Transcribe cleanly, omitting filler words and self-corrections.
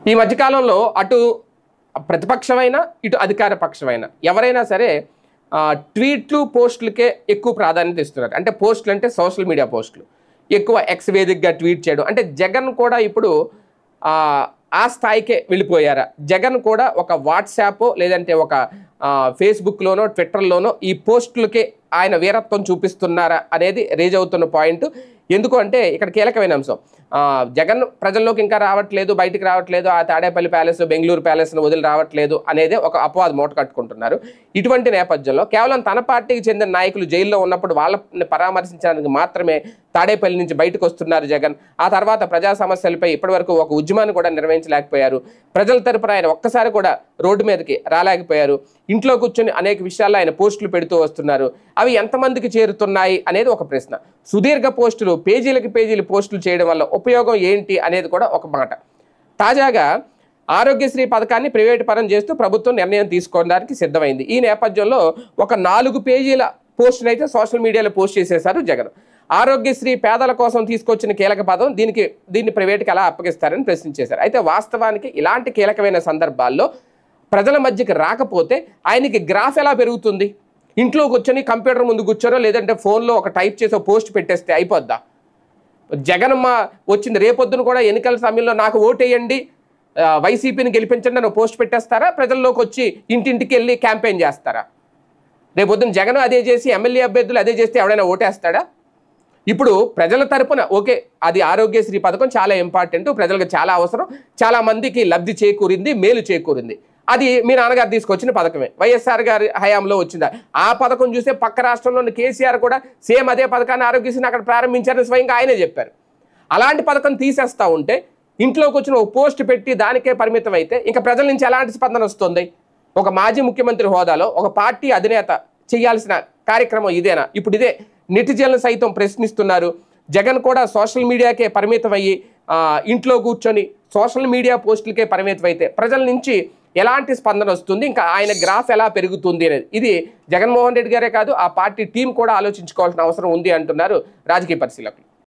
ఈ మధ్యకాలంలో అటు ప్రతిపక్షమైన ఇటు అధికార పక్షమైన ఎవరైనా సరే ట్వీట్లు పోస్టులకే ఎక్కువ ప్రాధాన్యత ఇస్తున్నారు. అంటే పోస్టులు అంటే సోషల్ మీడియా పోస్టులు ఎక్కువ ఎక్స్ వేదికగా ట్వీట్ చేయడం. అంటే జగన్ కూడా ఇప్పుడు ఆ స్థాయికే వెళ్ళిపోయారా? జగన్ కూడా ఒక వాట్సాప్ లేదంటే ఒక ఫేస్బుక్లోనో ట్విట్టర్లోనో ఈ పోస్టులకే ఆయన వీరత్వం చూపిస్తున్నారా అనేది రేజ్ అవుతున్న పాయింట్. ఎందుకు అంటే ఇక్కడ కీలకమైన అంశం, జగన్ ప్రజల్లోకి ఇంకా రావట్లేదు, బయటికి రావట్లేదు, ఆ తాడేపల్లి ప్యాలెస్ బెంగళూరు ప్యాలెస్ను వదిలి రావట్లేదు అనేదే ఒక అపవాదం మూట కట్టుకుంటున్నారు. ఇటువంటి నేపథ్యంలో కేవలం తన పార్టీకి చెందిన నాయకులు జైల్లో ఉన్నప్పుడు వాళ్ళని పరామర్శించడానికి మాత్రమే తాడేపల్లి నుంచి బయటకు వస్తున్నారు జగన్. ఆ తర్వాత ప్రజా సమస్యలపై ఇప్పటివరకు ఒక ఉద్యమాన్ని కూడా నిర్వహించలేకపోయారు. ప్రజల తరపున ఆయన ఒక్కసారి కూడా రోడ్డు మీదకి రాలేకపోయారు. ఇంట్లో కూర్చొని అనేక విషయాల్లో ఆయన పోస్టులు పెడుతూ వస్తున్నారు. అవి ఎంతమందికి చేరుతున్నాయి అనేది ఒక ప్రశ్న. సుదీర్ఘ పోస్టులు, పేజీలకి పేజీలు పోస్టులు చేయడం వల్ల ఉపయోగం ఏంటి అనేది కూడా ఒక మాట. తాజాగా ఆరోగ్యశ్రీ పథకాన్ని ప్రైవేటు పరం చేస్తూ ప్రభుత్వం నిర్ణయం తీసుకోవడానికి సిద్ధమైంది. ఈ నేపథ్యంలో ఒక 4 పేజీల పోస్టులు అయితే సోషల్ మీడియాలో పోస్ట్ చేసేశారు జగన్. ఆరోగ్యశ్రీ పేదల కోసం తీసుకొచ్చిన కీలక పదం, దీన్ని ప్రైవేటుకి ఎలా అప్పగిస్తారని ప్రశ్నించేశారు. అయితే వాస్తవానికి ఇలాంటి కీలకమైన సందర్భాల్లో ప్రజల మధ్యకి రాకపోతే ఆయనకి గ్రాఫ్ ఎలా పెరుగుతుంది? ఇంట్లో కూర్చొని కంప్యూటర్ ముందు కూర్చోనో లేదంటే ఫోన్లో ఒక టైప్ చేసో పోస్ట్ పెట్టేస్తే అయిపోద్దా? జగన్మ వచ్చింది, రేపొద్దున కూడా ఎన్నికల సమయంలో నాకు ఓటేయండి, వైసీపీని గెలిపించండి అని పోస్ట్ పెట్టేస్తారా? ప్రజల్లోకి వచ్చి ఇంటింటికి వెళ్ళి క్యాంపెయిన్ చేస్తారా? రేపొద్దున జగన్ అదే చేసి ఎమ్మెల్యే అభ్యర్థులు అదే చేస్తే ఎవడైనా ఓటేస్తాడా? ఇప్పుడు ప్రజల తరపున ఓకే, అది ఆరోగ్యశ్రీ పథకం చాలా ఇంపార్టెంట్, ప్రజలకు చాలా అవసరం, చాలా మందికి లబ్ధి చేకూరింది, మేలు చేకూరింది. అది మీ నాన్నగారు తీసుకొచ్చిన పథకమే, వైఎస్ఆర్ గారి హయాంలో వచ్చిందా? ఆ పథకం చూస్తే పక్క రాష్ట్రంలోని కేసీఆర్ కూడా సేమ్ అదే పథకాన్ని ఆరోగ్యశ్రీని అక్కడ ప్రారంభించారని స్వయంగా ఆయనే చెప్పారు. అలాంటి పథకం తీసేస్తా ఉంటే ఇంట్లోకి వచ్చిన ఒక పోస్ట్ పెట్టి దానికే పరిమితం అయితే ఇంకా ప్రజల నుంచి ఎలాంటి స్పందన వస్తుంది? ఒక మాజీ ముఖ్యమంత్రి హోదాలో ఒక పార్టీ అధినేత చేయాల్సిన కార్యక్రమం ఇదేనా? ఇప్పుడు ఇదే నెటిజన్లు సైతం ప్రశ్నిస్తున్నారు. జగన్ కూడా సోషల్ మీడియాకే పరిమితం అయ్యి ఇంట్లో కూర్చొని సోషల్ మీడియా పోస్టులకే పరిమితం అయితే ప్రజల నుంచి ఎలాంటి స్పందన వస్తుంది, ఇంకా ఆయన గ్రాఫ్ ఎలా పెరుగుతుంది అనేది ఇది జగన్మోహన్ రెడ్డి గారే కాదు ఆ పార్టీ టీం కూడా ఆలోచించుకోవాల్సిన అవసరం ఉంది అంటున్నారు రాజకీయ పరిశీలకులు.